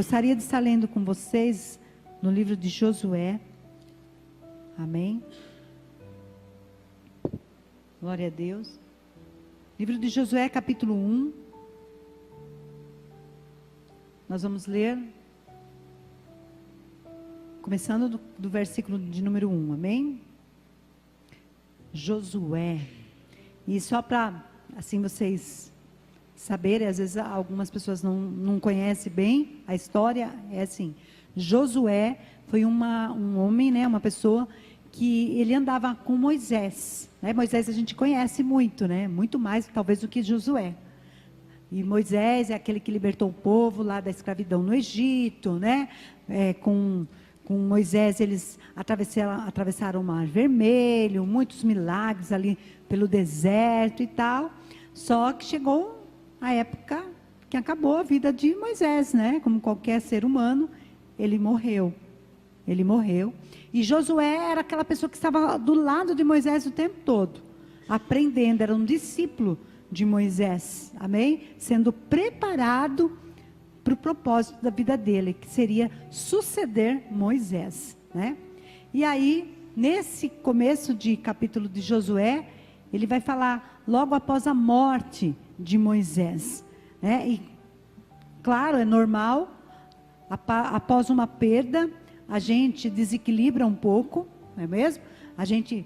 Gostaria de estar lendo com vocês no livro de Josué. Amém? Glória a Deus. Livro de Josué, capítulo 1. Nós vamos ler, começando do versículo de número 1, amém? Josué. E só para, assim, vocês saberem, às vezes algumas pessoas não conhecem bem a história, é assim, Josué foi um homem, né, uma pessoa que ele andava com Moisés, né? Moisés a gente conhece muito, né? Muito mais talvez do que Josué. E Moisés é aquele que libertou o povo lá da escravidão no Egito, né? Com Moisés eles atravessaram o Mar Vermelho, muitos milagres ali pelo deserto e tal. Só que chegou a época que acabou a vida de Moisés, né? Como qualquer ser humano, ele morreu. Ele morreu. E Josué era aquela pessoa que estava do lado de Moisés o tempo todo, aprendendo, era um discípulo de Moisés, amém? Sendo preparado para o propósito da vida dele, que seria suceder Moisés, né? E aí, nesse começo de capítulo de Josué, ele vai falar logo após a morte de Moisés, né? E, claro, é normal, após uma perda, a gente desequilibra um pouco, não é mesmo? A gente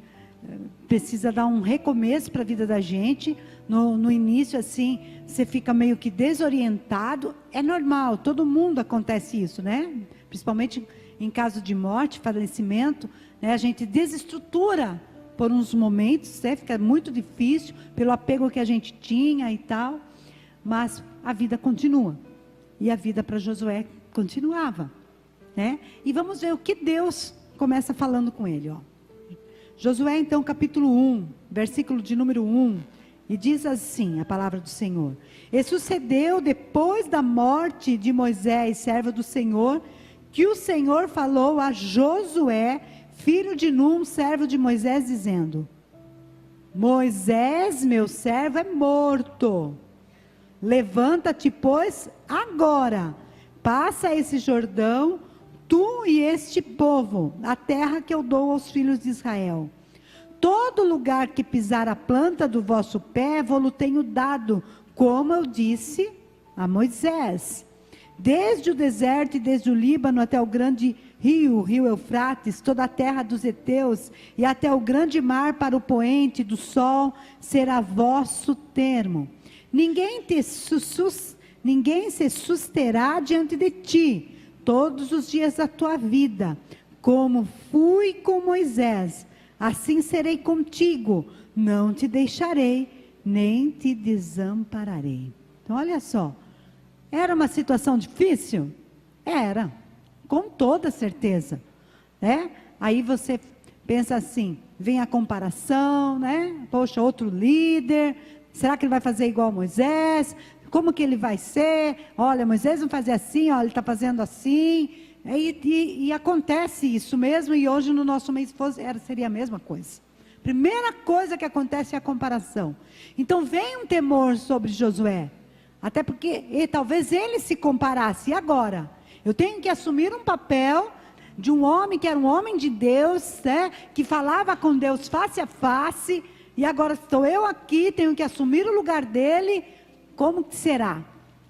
precisa dar um recomeço para a vida da gente. No início, assim, você fica meio que desorientado. É normal, todo mundo acontece isso, né? Principalmente em caso de morte, falecimento, né? A gente desestrutura por uns momentos, né? Fica muito difícil pelo apego que a gente tinha e tal. Mas a vida continua. E a vida para Josué continuava, né? E vamos ver o que Deus começa falando com ele, ó. Josué, então, capítulo 1, versículo de número 1, e diz assim a palavra do Senhor: E sucedeu depois da morte de Moisés, servo do Senhor, que o Senhor falou a Josué, filho de Num, servo de Moisés, dizendo: Moisés, meu servo, é morto. Levanta-te, pois, agora, passa esse Jordão, tu e este povo, a terra que eu dou aos filhos de Israel. Todo lugar que pisar a planta do vosso pé, vou-lo tenho dado, como eu disse a Moisés. Desde o deserto e desde o Líbano até o grande rio, o rio Eufrates, toda a terra dos heteus, e até o grande mar para o poente do sol, será vosso termo. Ninguém se susterá diante de ti, todos os dias da tua vida. Como fui com Moisés, assim serei contigo, não te deixarei, nem te desampararei. Então olha só, era uma situação difícil? Era, com toda certeza, né? Aí você pensa assim, vem a comparação, né? Poxa, outro líder, será que ele vai fazer igual a Moisés? Como que ele vai ser? Olha, Moisés não fazia assim, olha, ele está fazendo assim. E acontece isso mesmo, e hoje no nosso meio seria a mesma coisa. Primeira coisa que acontece é a comparação. Então vem um temor sobre Josué, até porque talvez ele se comparasse. E agora? Eu tenho que assumir um papel de um homem que era um homem de Deus, né, que falava com Deus face a face, e agora estou eu aqui, tenho que assumir o lugar dele. Como que será?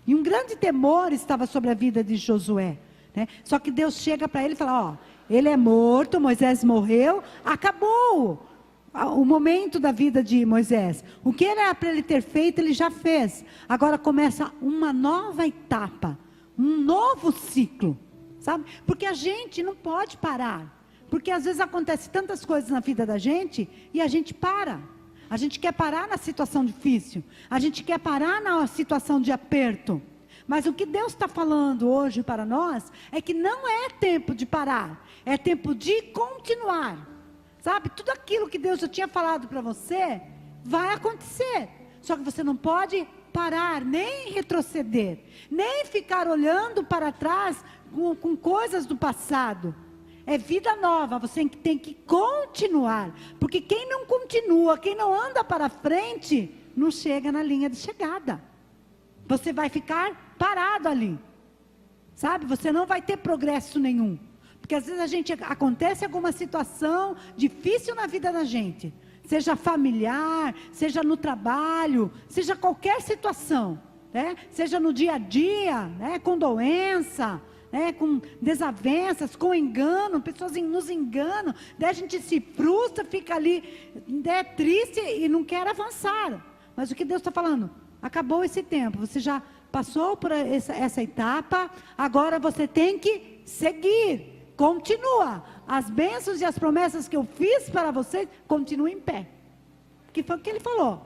E um grande temor estava sobre a vida de Josué, né? Só que Deus chega para ele e fala, ó, ele é morto, Moisés morreu, acabou o momento da vida de Moisés. O que era para ele ter feito, ele já fez. Agora começa uma nova etapa, um novo ciclo, sabe? Porque a gente não pode parar, porque às vezes acontece tantas coisas na vida da gente, e a gente para. A gente quer parar na situação difícil, a gente quer parar na situação de aperto, mas o que Deus está falando hoje para nós, é que não é tempo de parar, é tempo de continuar, sabe? Tudo aquilo que Deus já tinha falado para você, vai acontecer, só que você não pode parar, nem retroceder, nem ficar olhando para trás com coisas do passado. É vida nova, você tem que continuar. Porque quem não continua, quem não anda para frente, não chega na linha de chegada. Você vai ficar parado ali. sabe? Você não vai ter progresso nenhum. Porque às vezes acontece alguma situação difícil na vida da gente. Seja familiar, seja no trabalho, seja qualquer situação, né? Seja no dia a dia, né? Com doença, né? Com desavenças, com engano, pessoas nos enganam, daí a gente se frustra, fica ali, né? Triste e não quer avançar. Mas o que Deus está falando? Acabou esse tempo, você já passou por essa etapa, agora você tem que seguir. Continua. As bênçãos e as promessas que eu fiz para vocês, continuem em pé. Que foi o que ele falou.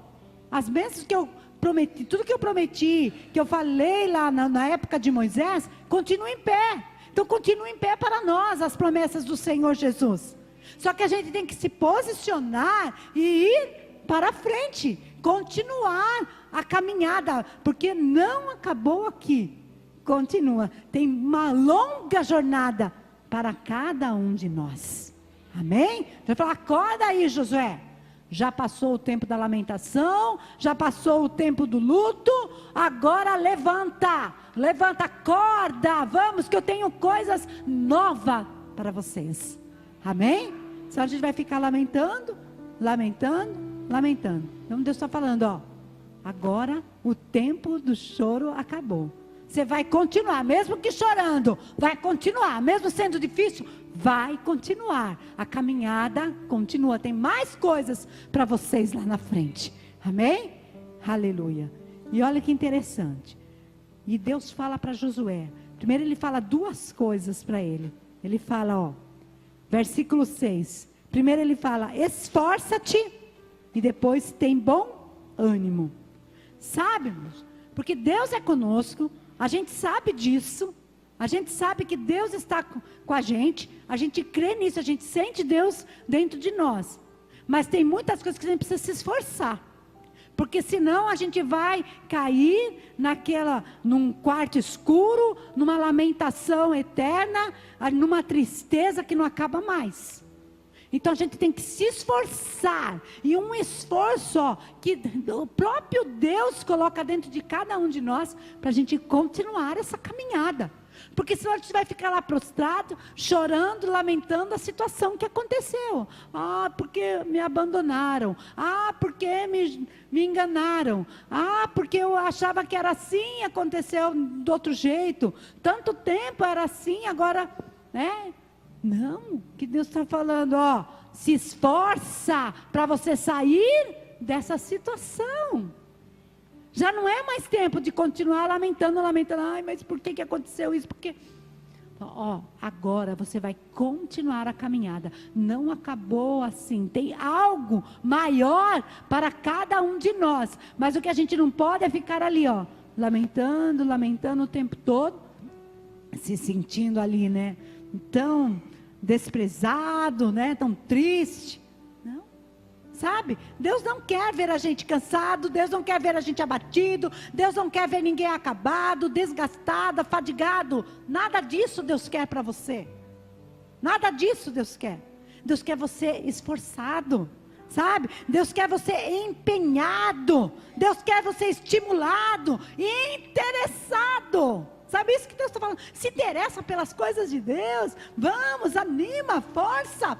As bênçãos que eu prometi, tudo que eu prometi, que eu falei lá na época de Moisés, continua em pé. Então continua em pé para nós as promessas do Senhor Jesus. Só que a gente tem que se posicionar e ir para frente. Continuar a caminhada. Porque não acabou aqui. Continua. Tem uma longa jornada para cada um de nós. Amém? Então fala, acorda aí, Josué. Já passou o tempo da lamentação, já passou o tempo do luto, agora levanta, acorda, vamos que eu tenho coisas novas para vocês. Amém? Senão a gente vai ficar lamentando. Então Deus está falando, ó, agora o tempo do choro acabou. Você vai continuar, mesmo que chorando, vai continuar, mesmo sendo difícil, vai continuar. A caminhada continua, tem mais coisas para vocês lá na frente. Amém? Aleluia. E olha que interessante. E Deus fala para Josué. Primeiro ele fala duas coisas para ele. Ele fala, ó, versículo 6. Primeiro ele fala, esforça-te, e depois tem bom ânimo. Sabe, irmãos? Porque Deus é conosco. A gente sabe disso, a gente sabe que Deus está com a gente crê nisso, a gente sente Deus dentro de nós. Mas tem muitas coisas que a gente precisa se esforçar. Porque senão a gente vai cair num quarto escuro, numa lamentação eterna, numa tristeza que não acaba mais. Então a gente tem que se esforçar, e um esforço que o próprio Deus coloca dentro de cada um de nós, para a gente continuar essa caminhada. Porque senão a gente vai ficar lá prostrado, chorando, lamentando a situação que aconteceu. Ah, porque me abandonaram. Ah, porque me enganaram. Ah, porque eu achava que era assim, aconteceu do outro jeito. Tanto tempo era assim, agora, né? Não, que Deus está falando, ó, se esforça para você sair dessa situação. Já não é mais tempo de continuar lamentando, ai, mas por que aconteceu isso? Porque, ó, agora você vai continuar a caminhada, não acabou assim, tem algo maior para cada um de nós, mas o que a gente não pode é ficar ali, ó, lamentando o tempo todo, se sentindo ali, né, tão desprezado, né, tão triste. Não, sabe, Deus não quer ver a gente cansado, Deus não quer ver a gente abatido, Deus não quer ver ninguém acabado, desgastado, fadigado. Nada disso Deus quer para você. Nada disso Deus quer. Deus quer você esforçado, sabe? Deus quer você empenhado, Deus quer você estimulado e interessado. Sabe isso que Deus está falando? Se interessa pelas coisas de Deus. Vamos, anima, força.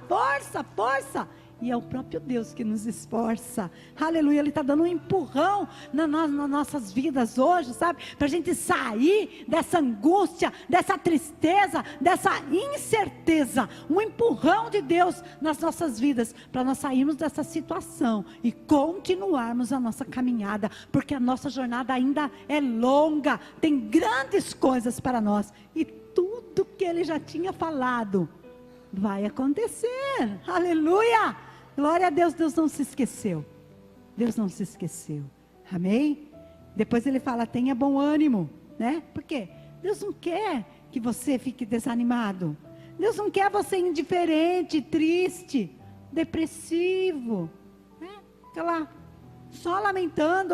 E é o próprio Deus que nos esforça. Aleluia, Ele está dando um empurrão nas nossas vidas hoje, sabe? Para a gente sair dessa angústia, dessa tristeza, dessa incerteza. Um empurrão de Deus nas nossas vidas, para nós sairmos dessa situação e continuarmos a nossa caminhada. Porque a nossa jornada ainda é longa, tem grandes coisas para nós. E tudo que Ele já tinha falado vai acontecer. Aleluia! Glória a Deus, Deus não se esqueceu. Deus não se esqueceu. Amém? Depois ele fala, tenha bom ânimo, né? Por quê? Deus não quer que você fique desanimado. Deus não quer você indiferente, triste, depressivo, né? Fica lá, só lamentando.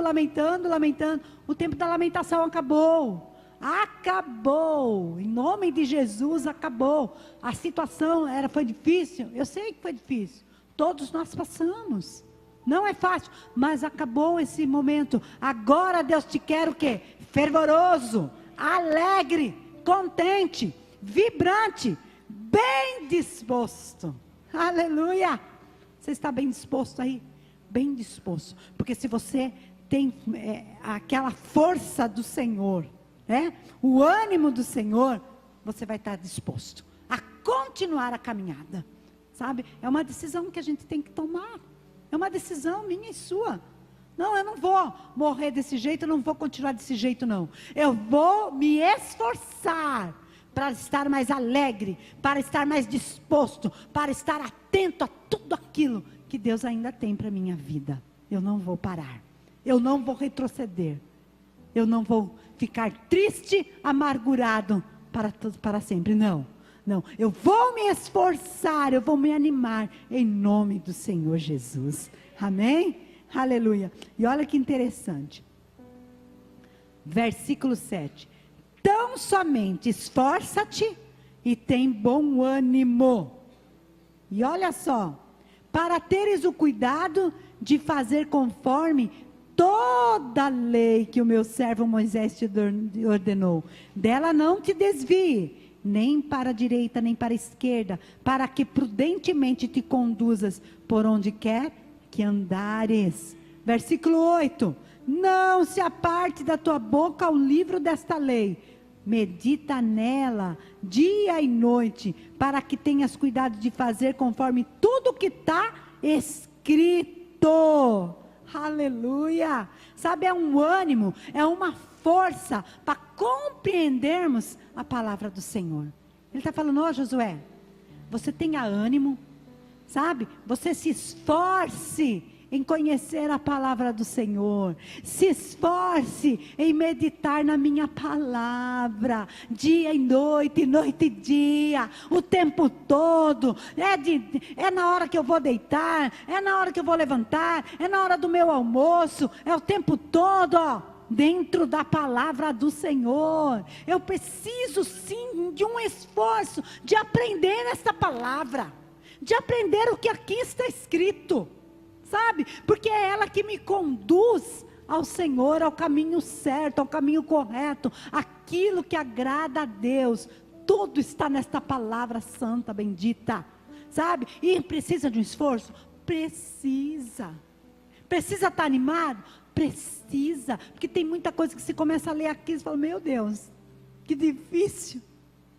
O tempo da lamentação acabou. Acabou. Em nome de Jesus, acabou. A situação foi difícil. Eu sei que foi difícil. Todos nós passamos. Não é fácil, mas acabou esse momento. Agora Deus te quer o quê? Fervoroso, alegre, contente, vibrante, bem disposto. Aleluia! Você está bem disposto aí? Bem disposto. Porque se você tem aquela força do Senhor, o ânimo do Senhor, você vai estar disposto a continuar a caminhada. Sabe? É uma decisão que a gente tem que tomar. É uma decisão minha e sua. Não, eu não vou morrer desse jeito, eu não vou continuar desse jeito, não. Eu vou me esforçar para estar mais alegre, para estar mais disposto, para estar atento a tudo aquilo que Deus ainda tem para a minha vida. Eu não vou parar, eu não vou retroceder, eu não vou ficar triste, amargurado para sempre, não. Não, eu vou me esforçar, eu vou me animar, em nome do Senhor Jesus, amém? Aleluia, e olha que interessante, versículo 7, tão somente esforça-te e tem bom ânimo, e olha só, para teres o cuidado de fazer conforme toda a lei que o meu servo Moisés te ordenou, dela não te desvie, nem para a direita, nem para a esquerda, para que prudentemente te conduzas por onde quer que andares. Versículo 8, não se aparte da tua boca o livro desta lei, medita nela dia e noite, para que tenhas cuidado de fazer conforme tudo que está escrito. Aleluia, sabe, é um ânimo, é uma força para compreendermos a palavra do Senhor. Ele está falando, ó Josué, você tenha ânimo, sabe, você se esforce em conhecer a palavra do Senhor, se esforce em meditar na minha palavra, dia e noite e dia, o tempo todo, é na hora que eu vou deitar, é na hora que eu vou levantar, é na hora do meu almoço, é o tempo todo, dentro da palavra do Senhor. Eu preciso sim de um esforço, de aprender essa palavra, de aprender o que aqui está escrito, sabe, porque é ela que me conduz ao Senhor, ao caminho certo, ao caminho correto, aquilo que agrada a Deus, tudo está nesta palavra santa, bendita, sabe, e precisa de um esforço? Precisa estar animado? Precisa, porque tem muita coisa que você começa a ler aqui e fala, meu Deus, que difícil,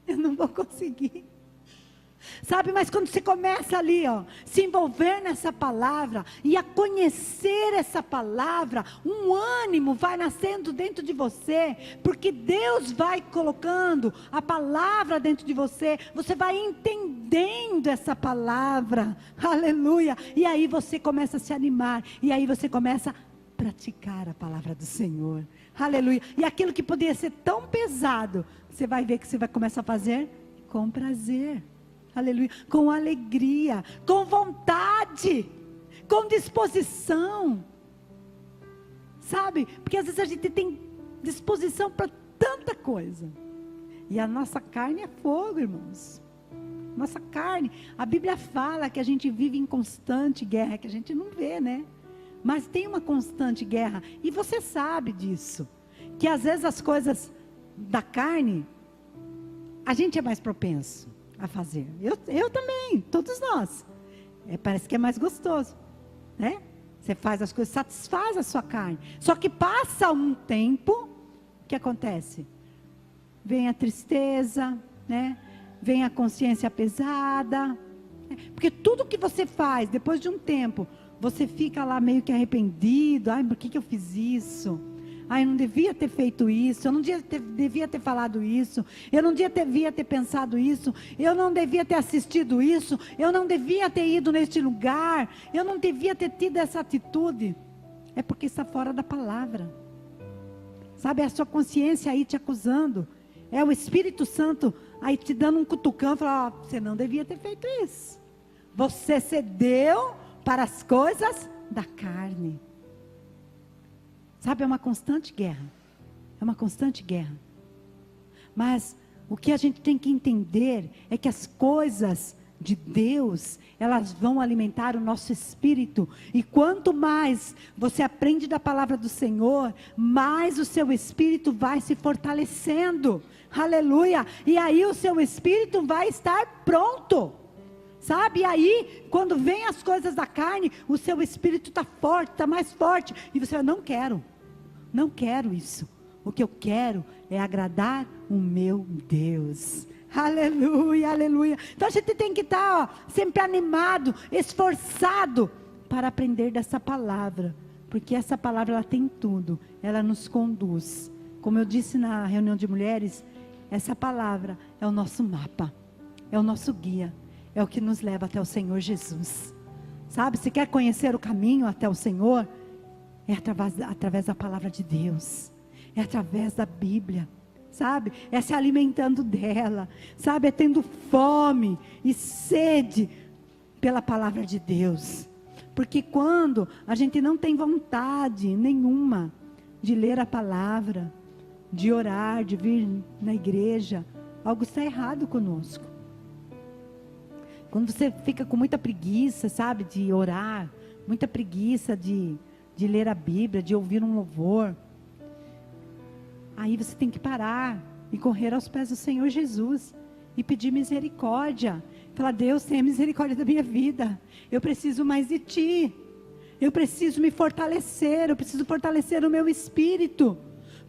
eu não vou conseguir. Sabe, mas quando você começa ali, se envolver nessa palavra, e a conhecer essa palavra, um ânimo vai nascendo dentro de você, porque Deus vai colocando a palavra dentro de você, você vai entendendo essa palavra, aleluia, e aí você começa a se animar, e aí você começa a praticar a palavra do Senhor, aleluia, e aquilo que poderia ser tão pesado, você vai ver que você vai começar a fazer com prazer, aleluia, com alegria, com vontade, com disposição, sabe, porque às vezes a gente tem disposição para tanta coisa, e a nossa carne é fogo, irmãos, nossa carne, a Bíblia fala que a gente vive em constante guerra, que a gente não vê, né, mas tem uma constante guerra, e você sabe disso, que às vezes as coisas da carne, a gente é mais propenso a fazer, eu também, todos nós, parece que é mais gostoso, né, você faz as coisas, satisfaz a sua carne, só que passa um tempo, o que acontece? Vem a tristeza, né, vem a consciência pesada, porque tudo que você faz, depois de um tempo, você fica lá meio que arrependido, ai, por que eu fiz isso? Ai, eu não devia ter feito isso, eu não devia ter falado isso, eu não devia ter pensado isso, eu não devia ter assistido isso, eu não devia ter ido neste lugar, eu não devia ter tido essa atitude. É porque está fora da palavra, sabe, é a sua consciência aí te acusando, é o Espírito Santo aí te dando um cutucão, falando, você não devia ter feito isso, você cedeu para as coisas da carne. Sabe, é uma constante guerra. É uma constante guerra. Mas o que a gente tem que entender é que as coisas de Deus, elas vão alimentar o nosso espírito. E quanto mais você aprende da palavra do Senhor, mais o seu espírito vai se fortalecendo. aleluia, e aí o seu espírito vai estar pronto, sabe, e aí, quando vem as coisas da carne, o seu espírito está forte, está mais forte, e você fala, não quero isso, o que eu quero é agradar o meu Deus, aleluia, aleluia, então a gente tem que estar sempre animado, esforçado, para aprender dessa palavra, porque essa palavra ela tem tudo, ela nos conduz, como eu disse na reunião de mulheres, essa palavra é o nosso mapa, é o nosso guia, é o que nos leva até o Senhor Jesus, sabe, se quer conhecer o caminho até o Senhor, é através da palavra de Deus, é através da Bíblia, sabe, é se alimentando dela, sabe, é tendo fome e sede pela palavra de Deus, porque quando a gente não tem vontade nenhuma de ler a palavra, de orar, de vir na igreja, algo está errado conosco. Quando você fica com muita preguiça, sabe, de orar, muita preguiça de ler a Bíblia, de ouvir um louvor, aí você tem que parar e correr aos pés do Senhor Jesus e pedir misericórdia. Falar, Deus, tenha misericórdia da minha vida, eu preciso mais de Ti, eu preciso me fortalecer, eu preciso fortalecer o meu espírito,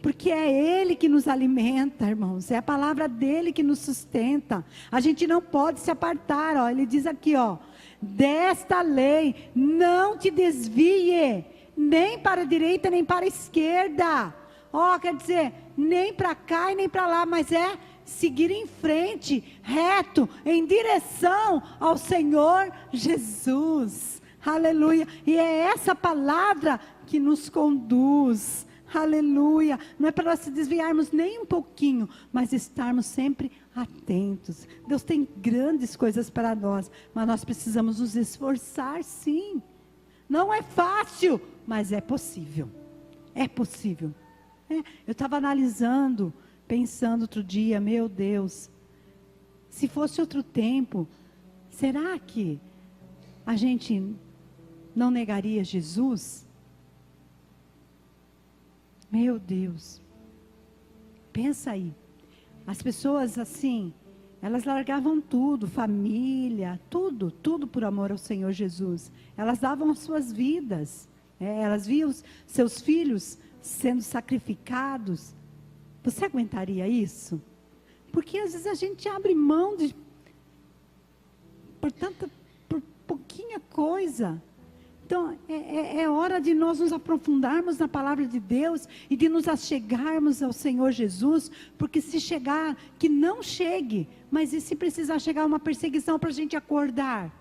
porque é Ele que nos alimenta, irmãos, é a palavra dEle que nos sustenta, a gente não pode se apartar, ó, Ele diz aqui, ó, desta lei, não te desvie, nem para a direita, nem para a esquerda, ó, quer dizer, nem para cá e nem para lá, mas é seguir em frente, reto, em direção ao Senhor Jesus, aleluia, e é essa palavra que nos conduz, aleluia, não é para nós se desviarmos nem um pouquinho, mas estarmos sempre atentos. Deus tem grandes coisas para nós, mas nós precisamos nos esforçar, sim, não é fácil, mas é possível, eu estava analisando, pensando outro dia, meu Deus, se fosse outro tempo, será que a gente não negaria Jesus? Meu Deus, pensa aí, as pessoas assim, elas largavam tudo, família, tudo por amor ao Senhor Jesus, elas davam as suas vidas, elas viam os seus filhos sendo sacrificados. Você aguentaria isso? Porque às vezes a gente abre mão por pouquinha coisa. Então é hora de nós nos aprofundarmos na palavra de Deus e de nos achegarmos ao Senhor Jesus, porque se chegar, que não chegue, mas e se precisar chegar uma perseguição para a gente acordar?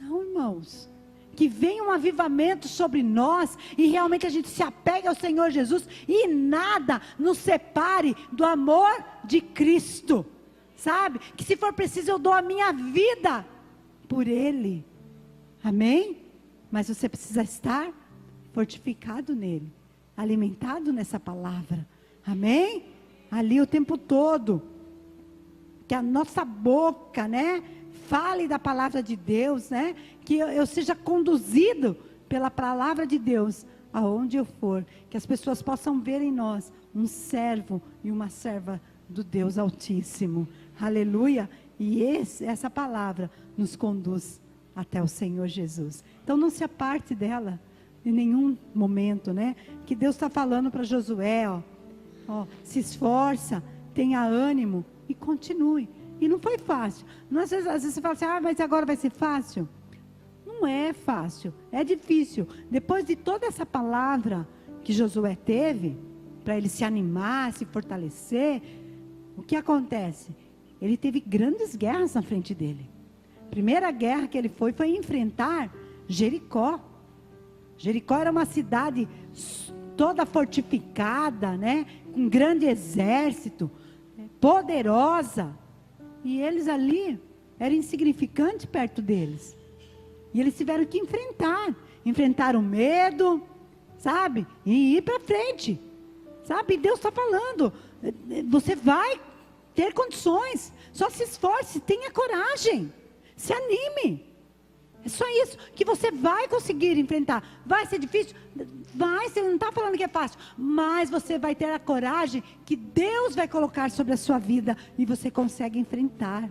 Não, irmãos, que venha um avivamento sobre nós e realmente a gente se apegue ao Senhor Jesus e nada nos separe do amor de Cristo, sabe? Que se for preciso eu dou a minha vida por Ele, amém? Mas você precisa estar fortificado nele, alimentado nessa palavra, amém? Ali o tempo todo, que a nossa boca, né, fale da palavra de Deus, né, que eu seja conduzido pela palavra de Deus, aonde eu for, que as pessoas possam ver em nós um servo e uma serva do Deus Altíssimo, aleluia, e essa palavra nos conduz até o Senhor Jesus. Então não se aparte dela em nenhum momento, né? Que Deus está falando para Josué, ó, se esforça, tenha ânimo e continue. E não foi fácil. Às vezes você fala assim, mas agora vai ser fácil? Não é fácil, é difícil. Depois de toda essa palavra que Josué teve, para ele se animar, se fortalecer, o que acontece? Ele teve grandes guerras na frente dele. A primeira guerra que ele foi enfrentar Jericó. Jericó era uma cidade toda fortificada, né? Com grande exército, poderosa. E eles ali eram insignificantes perto deles. E eles tiveram que enfrentar o medo, sabe? E ir para frente, sabe? E Deus está falando, você vai ter condições, só se esforce, tenha coragem, se anime, É só isso que você vai conseguir enfrentar. Vai ser difícil? Vai, você não está falando que é fácil. Mas você vai ter a coragem que Deus vai colocar sobre a sua vida. E você consegue enfrentar.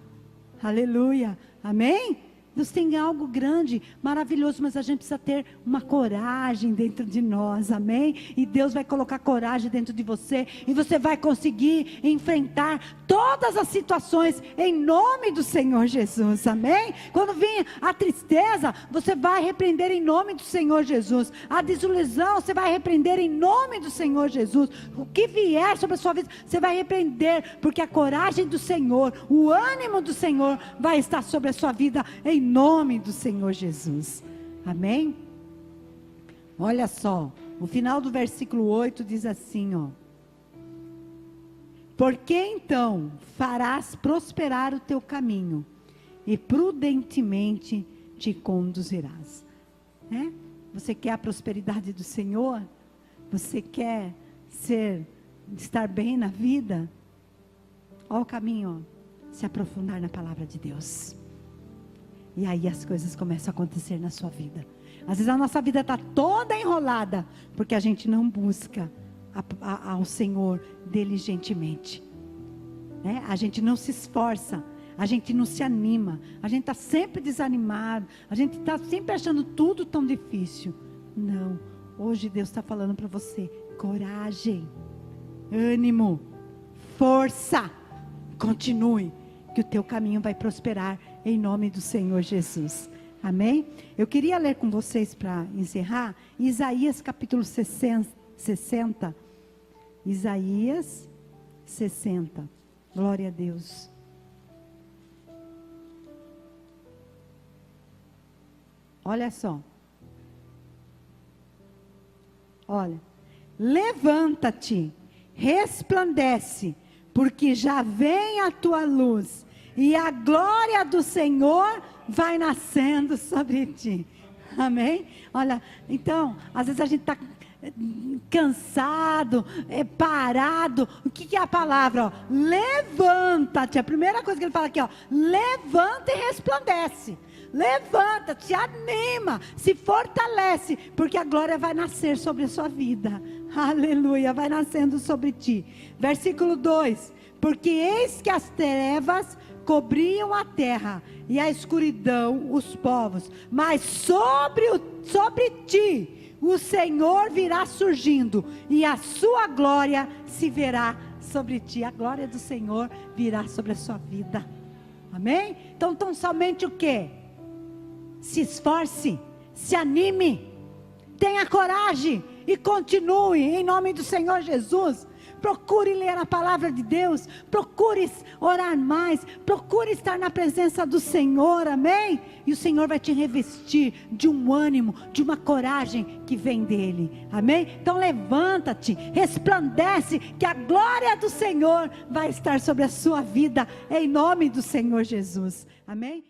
Aleluia. Amém? Deus tem algo grande, maravilhoso, mas a gente precisa ter uma coragem dentro de nós, amém? E Deus vai colocar coragem dentro de você, e você vai conseguir enfrentar todas as situações, em nome do Senhor Jesus, amém? Quando vir a tristeza, você vai repreender em nome do Senhor Jesus. A desilusão, você vai repreender em nome do Senhor Jesus. O que vier sobre a sua vida, você vai repreender, porque a coragem do Senhor, o ânimo do Senhor, vai estar sobre a sua vida, em nome do Senhor Jesus, amém? Olha só, o final do versículo 8 diz assim, ó: porque então farás prosperar o teu caminho, e prudentemente te conduzirás, né? Você quer a prosperidade do Senhor? Você quer estar bem na vida? Olha o caminho, ó, se aprofundar na palavra de Deus. E aí as coisas começam a acontecer na sua vida. Às vezes a nossa vida está toda enrolada, porque a gente não busca ao Senhor diligentemente, né? A gente não se esforça, a gente não se anima, a gente está sempre desanimado, a gente está sempre achando tudo tão difícil. Não, hoje Deus está falando para você: coragem, ânimo, força, continue, que o teu caminho vai prosperar, em nome do Senhor Jesus, amém? Eu queria ler com vocês, para encerrar, Isaías capítulo 60, Isaías 60, glória a Deus. Olha só, olha: levanta-te, resplandece, porque já vem a tua luz, e a glória do Senhor vai nascendo sobre ti, amém? Olha, então, às vezes a gente está cansado, parado. O que é a palavra? Ó, levanta-te, a primeira coisa que ele fala aqui, ó: levanta e resplandece. Levanta, te anima, se fortalece, porque a glória vai nascer sobre a sua vida, aleluia, vai nascendo sobre ti. Versículo 2: porque eis que as trevas cobriam a terra, e a escuridão os povos, mas sobre ti o Senhor virá surgindo, e a sua glória se verá sobre ti. A glória do Senhor virá sobre a sua vida, amém? Então somente o quê? Se esforce, se anime, tenha coragem e continue, em nome do Senhor Jesus. Procure ler a palavra de Deus, procure orar mais, procure estar na presença do Senhor, amém? E o Senhor vai te revestir de um ânimo, de uma coragem que vem dEle, amém? Então levanta-te, resplandece, que a glória do Senhor vai estar sobre a sua vida, em nome do Senhor Jesus, amém?